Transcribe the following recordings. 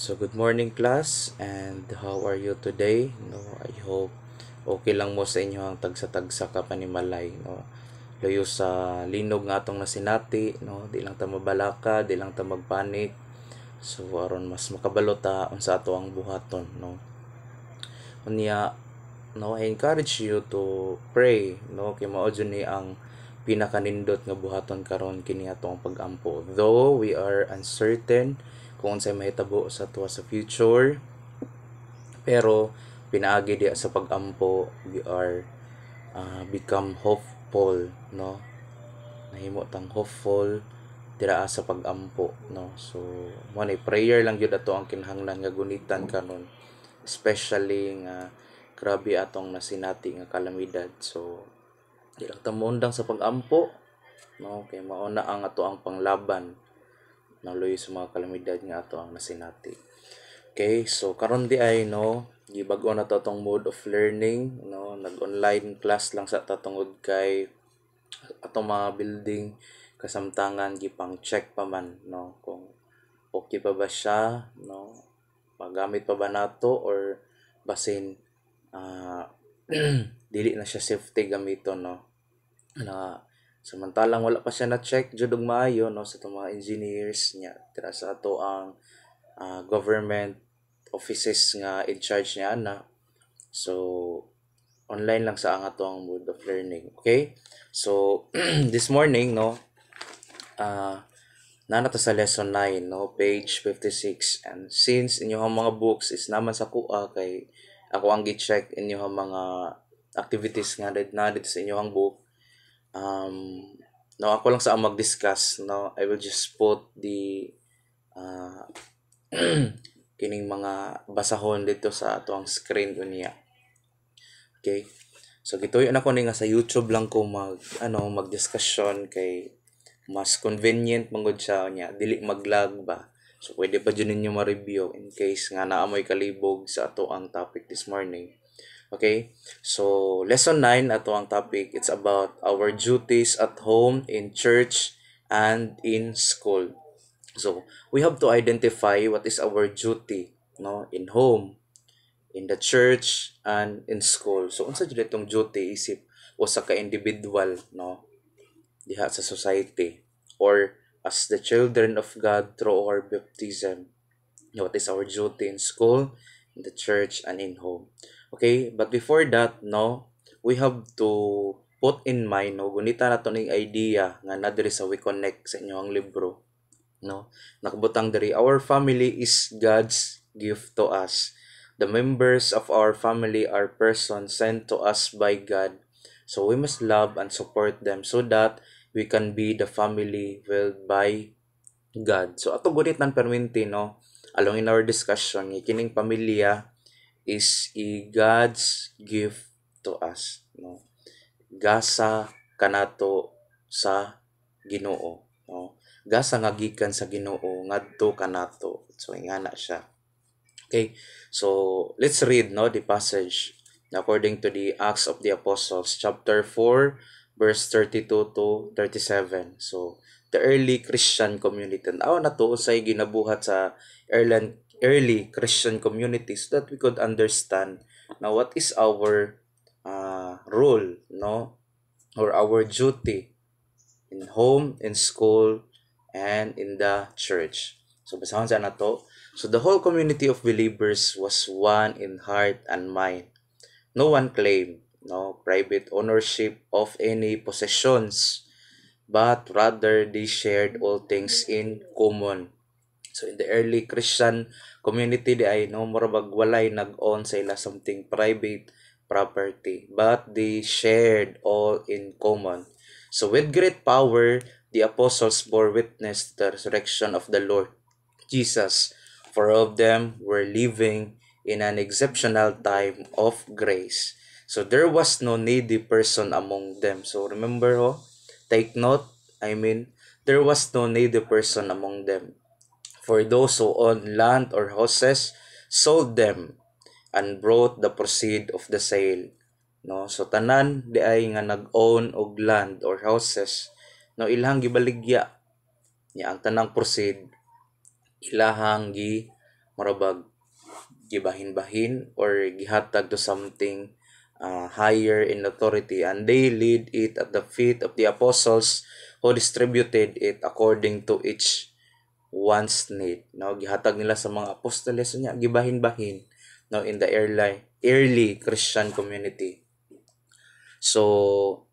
So good morning class, and how are you today? No, I hope okay lang mo sa inyo ang tagsa-tagsa ka panimalay, no. Layo sa linog nga atong nasinati, no, di lang ta mabalaka, di lang ta magpanik. So aron mas makabalo ta unsa ato ang buhaton, no. Unya, no, I encourage you to pray, no, kay mao jud ni ang pinakanindot nga buhaton karon kini atong pag-ampo. Though we are uncertain kung unsay mahitabo sa tuwa sa future, pero pinaagi diya sa pag-ampo, we are become hopeful, no. Nahimo tang hopeful dira sa pag-ampo, no. So mo ni prayer lang gyud ato ang kinahanglan nga gunitan karon, especially nga grabe atong nasinati nga kalamidad. So di lang ta moundang sa pag-ampo, no, kay mao na ang ato ang panglaban naluyo sa mga kalamidad nga ato ang nasinati. Okay, so karon di ay, no, gibag-o na to tong mode of learning, no, nag-online class lang sa tatungod kay atong mga building kasamtangan gipang check pa man, no, kung okay pa ba siya, no, magamit pa ba nato or basin uh, dili na siya safety gamiton, no, na samantalang wala pa siya na check jud og maayo, no, sa itong mga engineers niya tira sa ato ang government offices nga in charge niya na. So online lang sa ang ato ang mode of learning. Okay, so this morning, no, nana ta sa lesson 9, no, page 56. And since inyong mga books is naman sa kuha, kay ako ang gi-check inyong mga activities nga na dito sa inyong book. No, ako lang sa mag-discuss, no. I will just put the uh, kining mga basahon dito sa ato ang screen ko niya. Okay, so gituyon ako ni nga sa YouTube lang ko mag-discussion, kay mas convenient mangod siya niya, dili mag-lag ba. So pwede pa dyan ninyo ma-review in case nga naamoy kalibog sa ato ang topic this morning. Okay, so lesson 9 ato ang topic, it's about our duties at home, in church, and in school. So we have to identify what is our duty, no, in home, in the church, and in school. So unsa jud itong duty isip usa ka individual, no, diha sa society, or as the children of God through our baptism. What is our duty in school, in the church, and in home. Okay, but before that, no, we have to put in mind, no, gunita na to ning idea nga na diri sa We Connect sa inyong libro, no, nakabutang diri, our family is God's gift to us. The members of our family are persons sent to us by God, so we must love and support them so that we can be the family willed by God. So ato gunitan perminti, no, along in our discussion, kining pamilya is God's gift to us, no. Gasa kanato sa Ginoo, no. Gasa nga gikan sa Ginoo ngadto kanato. So ingana siya. Okay, so let's read, no, the passage according to the Acts of the Apostles, chapter 4, verse 32 to 37. So the early Christian community. Aw na to usay ginabuhat sa early Christian community so that we could understand now what is our role, no, or our duty in home, in school, and in the church. So basahon sa nato. So the whole community of believers was one in heart and mind. No one claimed, no, private ownership of any possessions, but rather they shared all things in common. So in the early Christian community, di ay, no, murabag walay nag-own sa ila something private property, but they shared all in common. So with great power, the apostles bore witness to the resurrection of the Lord Jesus. For all of them were living in an exceptional time of grace. So there was no needy person among them. So remember, take note, there was no needy person among them. For those who owned land or houses sold them and brought the proceed of the sale. No, so tanan di ay nga nag-own og land or houses, no, ilahang gibaligya niya ang tanang proceed, ilahang gi marabag gibahin-bahin or gihatag to something higher in authority, and they laid it at the feet of the apostles who distributed it according to each one's need. No, gihatag nila sa mga apostoles niya, gibahin-bahin, no, in the early Christian community. So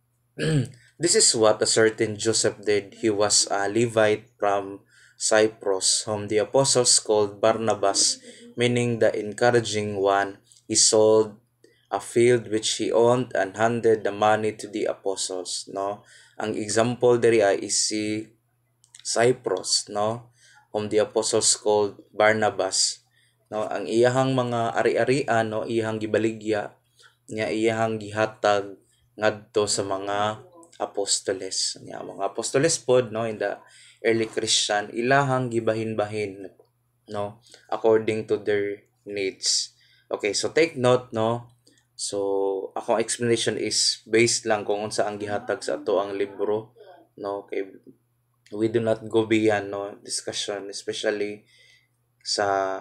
this is what a certain Joseph did. He was a Levite from Cyprus, whom the apostles called Barnabas, meaning the encouraging one. He sold a field which he owned and handed the money to the apostles. No, ang example diri ay is si Cyprus, no, whom the apostles called Barnabas. No, ang iyahang mga ari-arian, no, iyahang gibaligya niya, iyahang gihatag ngadto sa mga apostoles. Nya mga apostoles pod, no, in the early Christian, ilahang gibahin-bahin, no, according to their needs. Okay, so take note, no. So akong explanation is based lang kung unsa ang gihatag sa ato ang libro, no. Okay, we do not go beyond, no, discussion, especially sa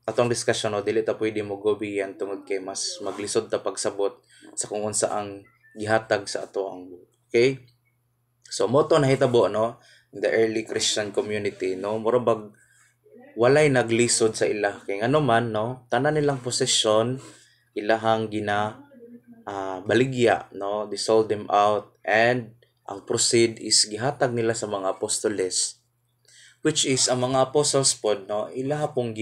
atong discussion, no, dili ta pwede mo go beyond tungod kay mas maglisod ta pagsabot sa kung unsa ang gihatag sa ato ang book. Okay, so moto nahitabo, no, in the early Christian community, no, murabag walay naglisod sa ila kay ngano man, no, tanan nilang posesyon ilahang baligya, no, they sold them out, and ang proceed is gihatag nila sa mga apostoles, which is ang mga apostles pod, no, ilaha pong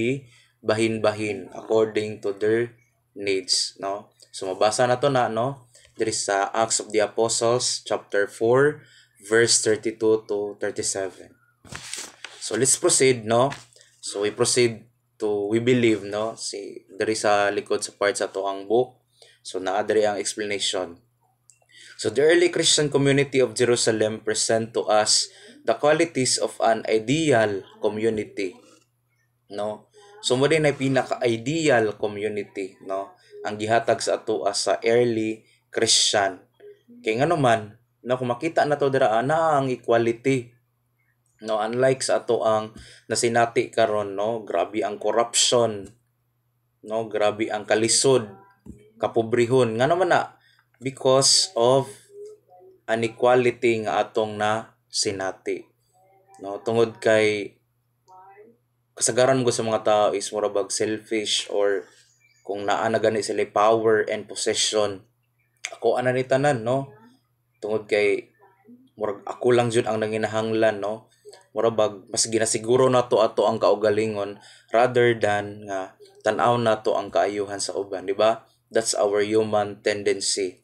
bahin-bahin according to their needs, no. So mabasa na to na, no, there is sa Acts of the Apostles chapter 4 verse 32 to 37. So let's proceed, no. So we proceed to we believe, no, si there is sa likod sa part sa to ang book. So naa diri ang explanation. So the early Christian community of Jerusalem present to us the qualities of an ideal community, no. So mo din ay pinaka-ideal community, no, ang gihatag sa ato sa early Christian. Kay ngano man, no, kung makita na to dira ana ang equality, no, unlike sa ato ang nasinati karon, no, grabe ang corruption, no, grabe ang kalisod, kapobrehon, ngano man na, because of inequality nga atong na sinati, no, tungod kay kasagaran mo sa mga tao is murabag selfish, or kung naa na gani sila power and possession, ako ana ni tanan, no, tungod kay murag ako lang jud ang nanginahanglan, no, murabag mas ginasiguro na to ato ang kaugalingon rather than nga tan-aw na to ang kaayuhan sa uban, di ba? That's our human tendency.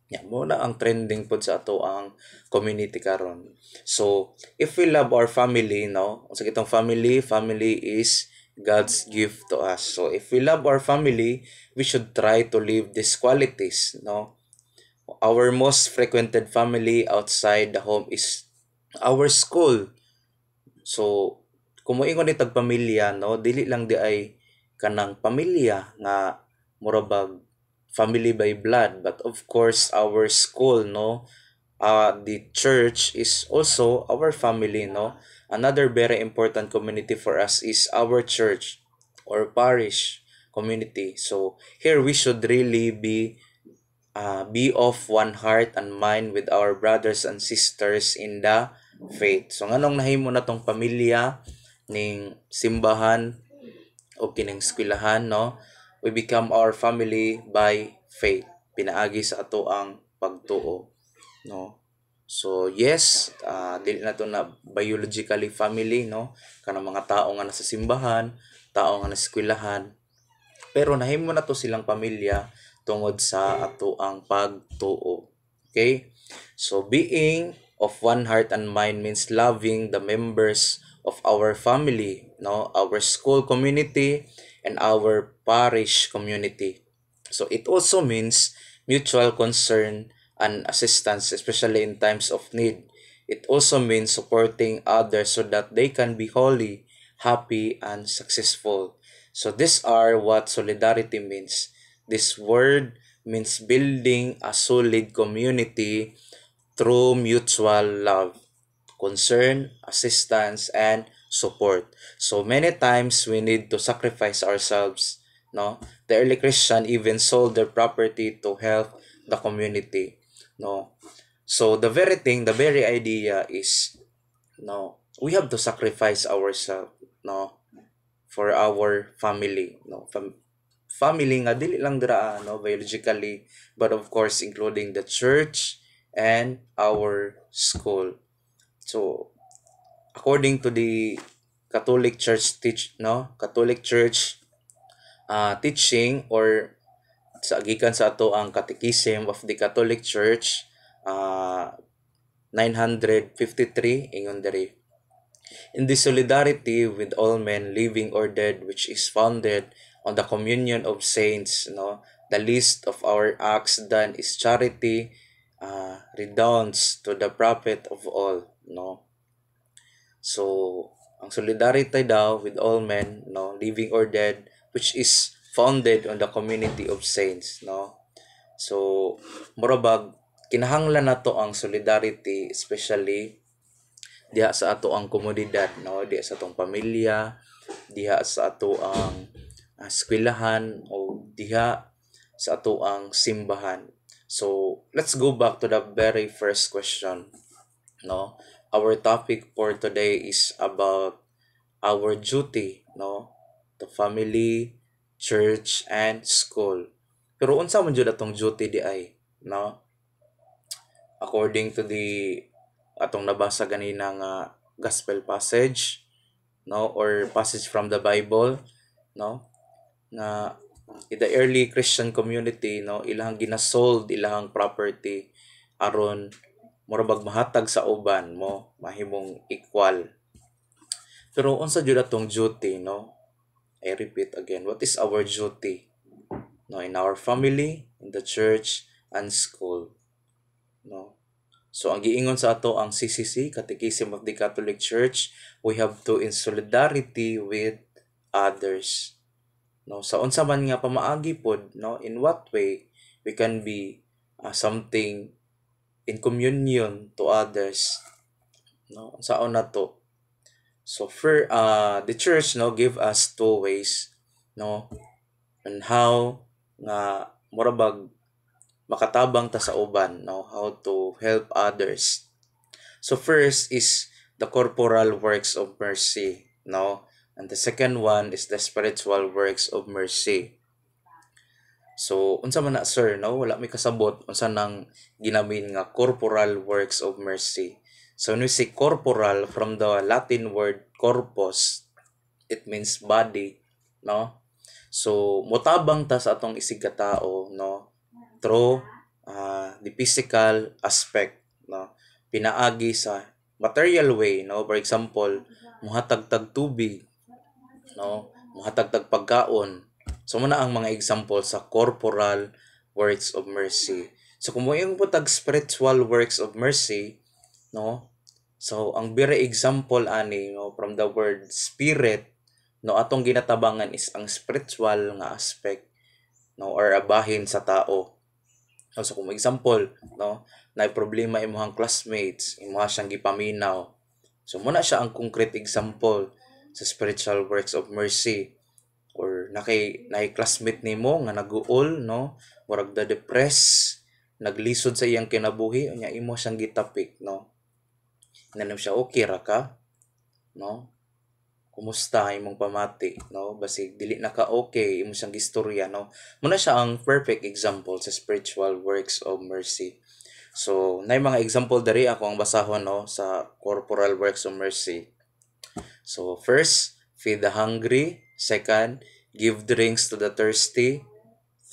Ya, mo na ang trending pod sa ato ang community karon. So if we love our family, no, sa kitong family is God's gift to us. So if we love our family, we should try to live these qualities, no. Our most frequented family outside the home is our school. So kung moingon ni tag pamilya, no, dili lang di ay kanang pamilya nga murabag family by blood, but of course our school, no, the church is also our family, no. Another very important community for us is our church or parish community. So here we should really be of one heart and mind with our brothers and sisters in the faith. So nganong nahimo na tong pamilya ning simbahan o kining eskwelahan, no, we become our family by faith, pinaagi sa ato ang pagtuo, no. So yes, dili na to na biologically family, no, kanang mga tao nga nasa simbahan, tao nga nasa eskwelahan, pero nahimo na to silang pamilya tungod sa ato ang pagtuo. Okay, so being of one heart and mind means loving the members of our family, no, our school community and our parish community. So it also means mutual concern and assistance, especially in times of need. It also means supporting others so that they can be holy, happy, and successful. So these are what solidarity means. This word means building a solid community through mutual love, concern, assistance, and support. So many times we need to sacrifice ourselves, no? The early Christian even sold their property to help the community, no? So the very idea is, no, we have to sacrifice ourselves, no, for our family, no? Family nga dili lang dira, no, biologically, but of course including the church and our school. So according to the Catholic Church teaching, or sa gikan sa ato ang Catechism of the Catholic Church, 953 ingon diri, in the solidarity with all men living or dead, which is founded on the communion of saints, no, the least of our acts done is charity, redounds to the prophet of all, no. So ang solidarity daw with all men, no, living or dead, which is founded on the community of saints, no. So murabag kinahanglan nato ang solidarity, especially diha sa ato ang komunidad, no, diha sa atong pamilya, diha sa ato ang eskwelahan, o diha sa ato ang simbahan. So let's go back to the very first question, no. Our topic for today is about our duty, no, to family, church, and school. Pero unsa man jud atong duty di ay, no? According to the atong nabasa ganina nga gospel passage, no, or passage from the Bible, no, na in the early Christian community, no, ilang ginasold ilang property aron murabag mahatag sa uban mo, mahimong equal. Pero unsa jud atong duty, no? I repeat again, what is our duty, no, in our family, in the church, and school, no? So ang giingon sa ato ang CCC, Catechism of the Catholic Church, we have to in solidarity with others, no. Sa unsa man nga pamaagi pod, no, in what way we can be something in communion to others, no, saon na to. So for the church, no, give us two ways, no, on how nga murabag makatabang ta sa uban, no, how to help others. So first is the corporal works of mercy, no, and the second one is the spiritual works of mercy. So unsa man na sir, no, wala may kasabot unsa nang ginamin nga corporal works of mercy. So when we say corporal, from the Latin word corpus, it means body, no. So motabang ta sa atong isig ka tao, no, through the physical aspect, no, pinaagi sa material way, no. For example, muhatag tag tubig, no, muhatag tag pagkaon. So muna ang mga example sa corporal works of mercy. So kung mo yung putag spiritual works of mercy, no, so ang very example ani, no, from the word spirit, no, atong ginatabangan is ang spiritual nga aspect, no, or abahin sa tao. So kung example, no, na problema imong classmates, imuha siyang gipaminaw. So muna siya ang concrete example sa spiritual works of mercy. Or nakay classmate nimo nga naguol, no, murag da depress, naglisod sa iyang kinabuhi, unya imo siyang gitapik, no. Nanam siya, okay ra ka, no, kumusta imong pamati, no, basig dili na ka okay, imo siyang gistorya, no. Muna siya ang perfect example sa spiritual works of mercy. So nay mga example dari ako ang basahon, no, sa corporal works of mercy. So first, feed the hungry. Second, give drinks to the thirsty.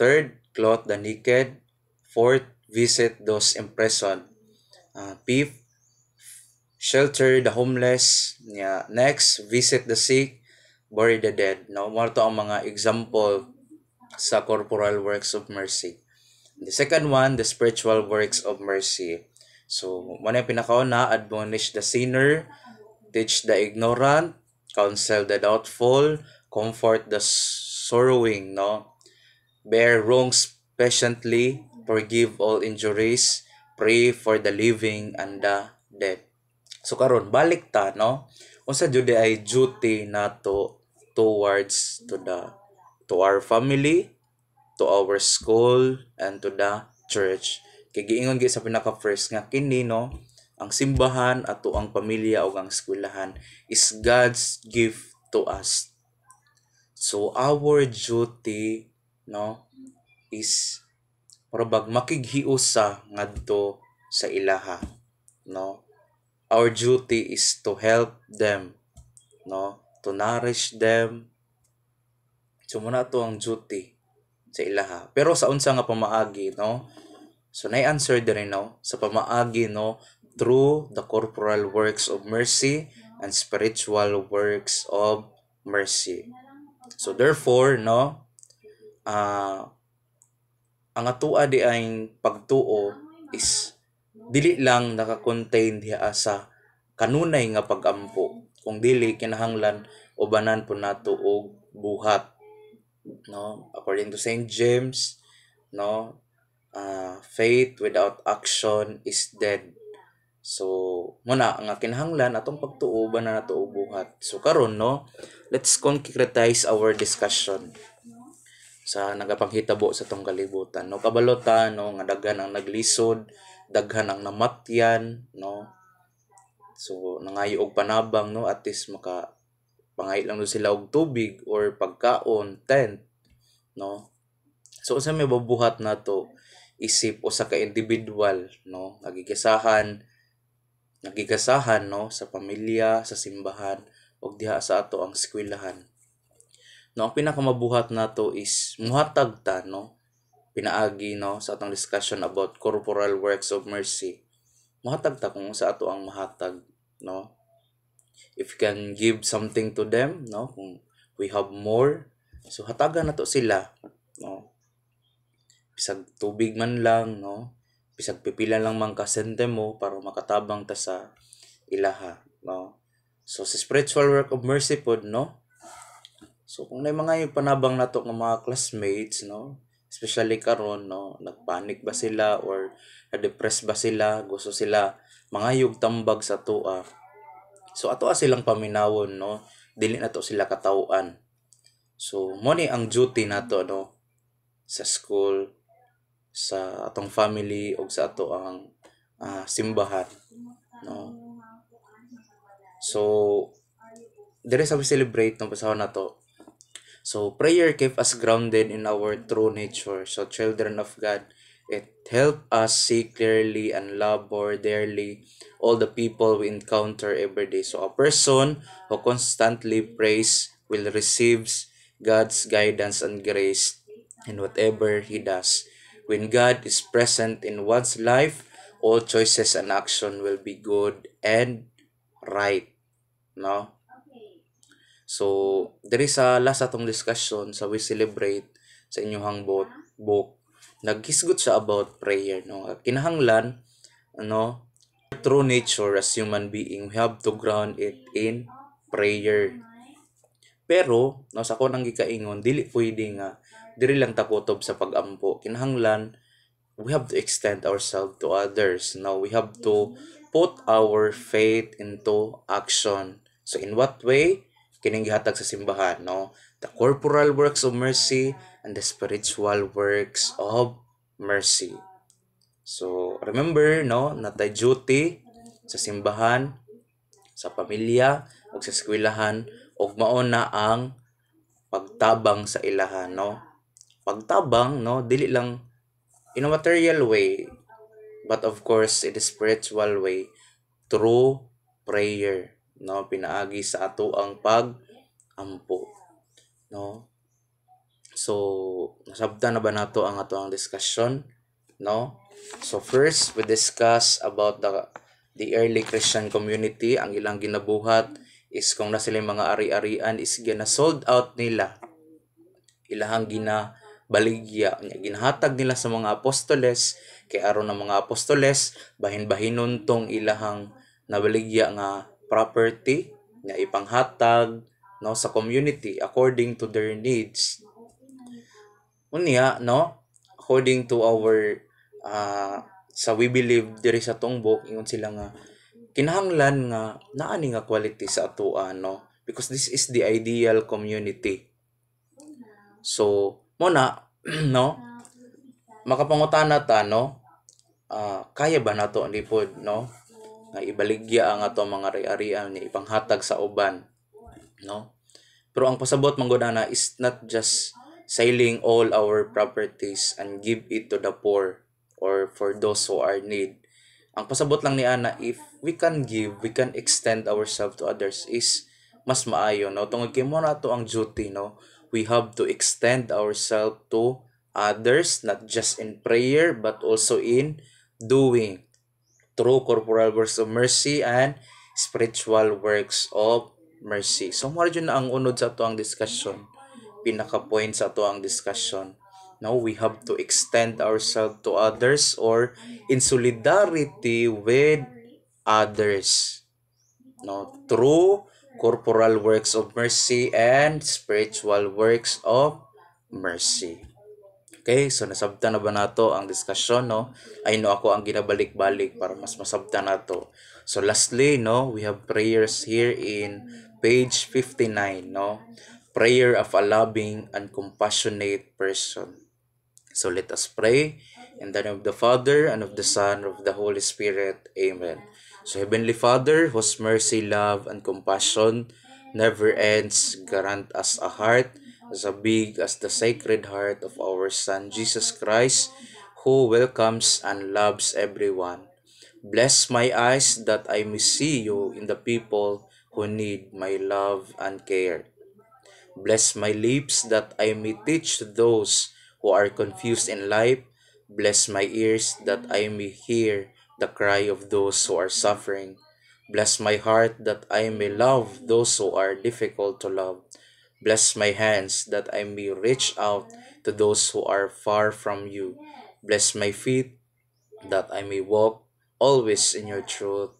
Third, clothe the naked. Fourth, visit those imprisoned. Fifth, shelter the homeless. Yeah. Next, visit the sick, bury the dead. No, mo to ang mga example sa corporal works of mercy. The second one, the spiritual works of mercy. So, mo na pinakauna, admonish the sinner, teach the ignorant, counsel the doubtful, comfort the sorrowing, no, bear wrongs patiently, forgive all injuries, pray for the living and the dead. So karon balik ta, no, unsa jud ay duty nato towards to our family, to our school, and to the church. Kay giingon gyud sa pinaka first nga kini no, ang simbahan ato ang pamilya ug ang eskwelahan is God's gift to us. So our duty no is parabag makighiusa ngadto sa ilaha no. Our duty is to help them no, to nourish them. So muna to ang duty sa ilaha. Pero sa unsa nga pamaagi no, so na-answer din no sa pamaagi no through the corporal works of mercy and spiritual works of mercy. So therefore no, ang atoa di ay pagtuo is dili lang naka-contain diha sa kanunay nga pag-ampo, kung dili kinahanglan ubanan po nato og buhat no, according to Saint James no, faith without action is dead. So muna nga kinahanglan atong pagtuo ba na nato og buhat. So karon no, let's concretize our discussion sa nagapanghitabo sa tong kalibutan no. Kabalota no nga daghan ang naglisod, daghan ang namatyan no. So nangayo og panabang no, at least maka pangay lang sila og tubig or pagkaon, tent no. So unsa may babuhat nato isip usa ka individual no, nagigasahan no sa pamilya, sa simbahan ug diha sa ato ang eskwelahan. No, ang pinakamabuhat nato is muhatag ta no, pinaagi no sa atong discussion about corporal works of mercy. Muhatag ta kung sa ato ang mahatag no. If we can give something to them no, kung we have more, so hatagan nato sila no. Bisag tubig man lang no, bisag pipila lang man ka sentimo para makatabang ta sa ilaha no. So sa spiritual work of mercy pod no, so kung may mga yung panabang nato ng mga classmates no, especially karon no, nagpanik ba sila or na-depress ba sila, gusto sila mangayog tambag sa tuwa. So ato silang paminawon no, dili nato sila katawuan. So mo ni ang duty nato no sa school, sa atong family ug sa ato ang simbahan no. So dire sa celebrate no pasahon nato. So prayer keep us grounded in our true nature. So children of God, it help us see clearly and love more dearly all the people we encounter every day. So a person who constantly prays will receive God's guidance and grace in whatever he does. When God is present in one's life, all choices and action will be good and right. No? So, diri sa last atong discussion sa We Celebrate sa inyong book, naghisgot siya about prayer no. Kinahanglan ano, true nature as human being, we have to ground it in prayer. Pero no, sa kon ang gikaingon dili pwede nga diri lang takutob sa pag-ampo. Kinahanglan we have to extend ourselves to others. Now we have to put our faith into action. So in what way? Kining gihatag sa simbahan no, the corporal works of mercy and the spiritual works of mercy. So remember no, natay duty sa simbahan, sa pamilya ug sa eskwelahan ug mao na ang pagtabang sa ilaha no. Pagtabang no, dili lang in a material way, but of course in a spiritual way through prayer no, pinaagi sa ato ang pag-ampo no. So nasabtan na ba nato ang ato ang discussion no. So first we discuss about the early Christian community. Ang ilang ginabuhat is kung na sila mga ari-arian is gina-sold out nila, ilahang ginabaligya, ginahatag nila sa mga apostoles, kay aron ng mga apostoles bahin-bahinon tong ilahang nabaligya nga property nga ipanghatag no sa community according to their needs. Unya no, according to our sa we believe diri sa tong book, ingon sila nga kinahanglan nga naa ni nga quality sa atoa, no, because this is the ideal community. So mo na no, makapangutana ta, no, kaya ba nato lipod, no, nga ibaligya ang ato mga ari-arian ni ipanghatag sa uban, no. Pero ang pasabot man gud na is not just selling all our properties and give it to the poor or for those who are need. Ang pasabot lang ni ana, if we can give, we can extend ourselves to others, is mas maayo, no. Tungod kay mo na to ang duty, no. We have to extend ourselves to others, not just in prayer but also in doing, through corporal works of mercy and spiritual works of mercy. So mo na ang unod sa ato ang discussion, pinaka point sa ato ang discussion. Now we have to extend ourselves to others or in solidarity with others, no, through corporal works of mercy and spiritual works of mercy. Okay, so nasabtan na ba nato ang discussion, no? Ay no, ako ang ginabalik-balik para mas masabtan nato. So lastly, no, we have prayers here in page 59, no? Prayer of a loving and compassionate person. So let us pray in the name of the Father and of the Son and of the Holy Spirit. Amen. So Heavenly Father, whose mercy, love, and compassion never ends, grant us a heart as big as the sacred heart of our Son Jesus Christ, who welcomes and loves everyone. Bless my eyes that I may see you in the people who need my love and care. Bless my lips that I may teach those who are confused in life. Bless my ears that I may hear the cry of those who are suffering. Bless my heart that I may love those who are difficult to love. Bless my hands that I may reach out to those who are far from you. Bless my feet that I may walk always in your truth.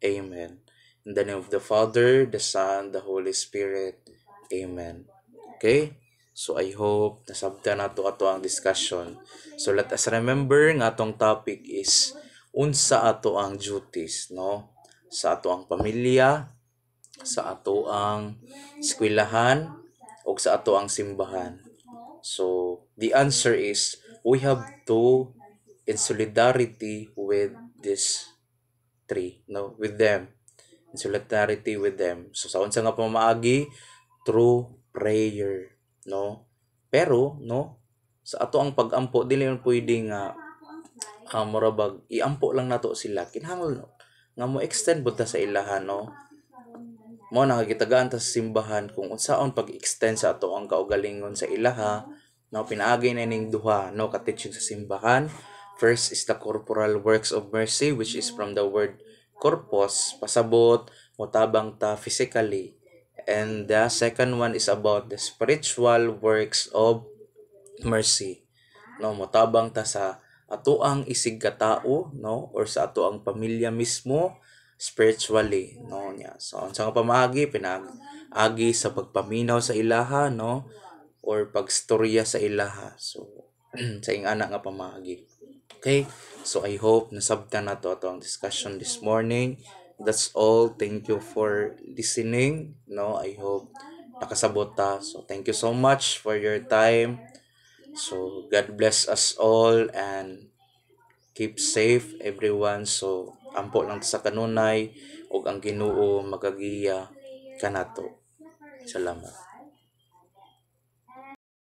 Amen. In the name of the Father, the Son, the Holy Spirit. Amen. Okay? So I hope nasabtan nato ato ang discussion. So let us remember nga atong topic is unsa ato ang duties, no? Sa ato ang pamilya, sa ato ang eskwelahan, o sa ato ang simbahan. So the answer is we have to in solidarity with this three, no, with them, in solidarity with them. So sa unsa nga pamaagi, through prayer, no, pero no, sa ato ang pagampo dili man pwede nga murabag iampo lang nato sila, kinahanglan nga mo extend bud ta sa ilahan, no. Mo nakakitagaan ta sa simbahan kung unsaon pag-extend sa ato ang kaugalingon sa ilaha, no, pinaagi na ning duha, no, ka-teaching sa simbahan. First is the corporal works of mercy, which is from the word corpus, pasabot, motabang ta physically. And the second one is about the spiritual works of mercy, no, motabang ta sa atoang isig katao, no, or sa atoang pamilya mismo spiritually, no, nya. So unsa nga pamaagi, pinag-agi sa pagpaminaw sa ilaha, no, or pagstorya sa ilaha. So sa ingana nga pamaagi. Okay, so I hope nasabtan nato ato ang discussion this morning. That's all. Thank you for listening, no. I hope nakasabot ta. So thank you so much for your time. So God bless us all and keep safe everyone. So ampo lang sa kanunay ug ang Ginoo magagiya kanato. Salamat.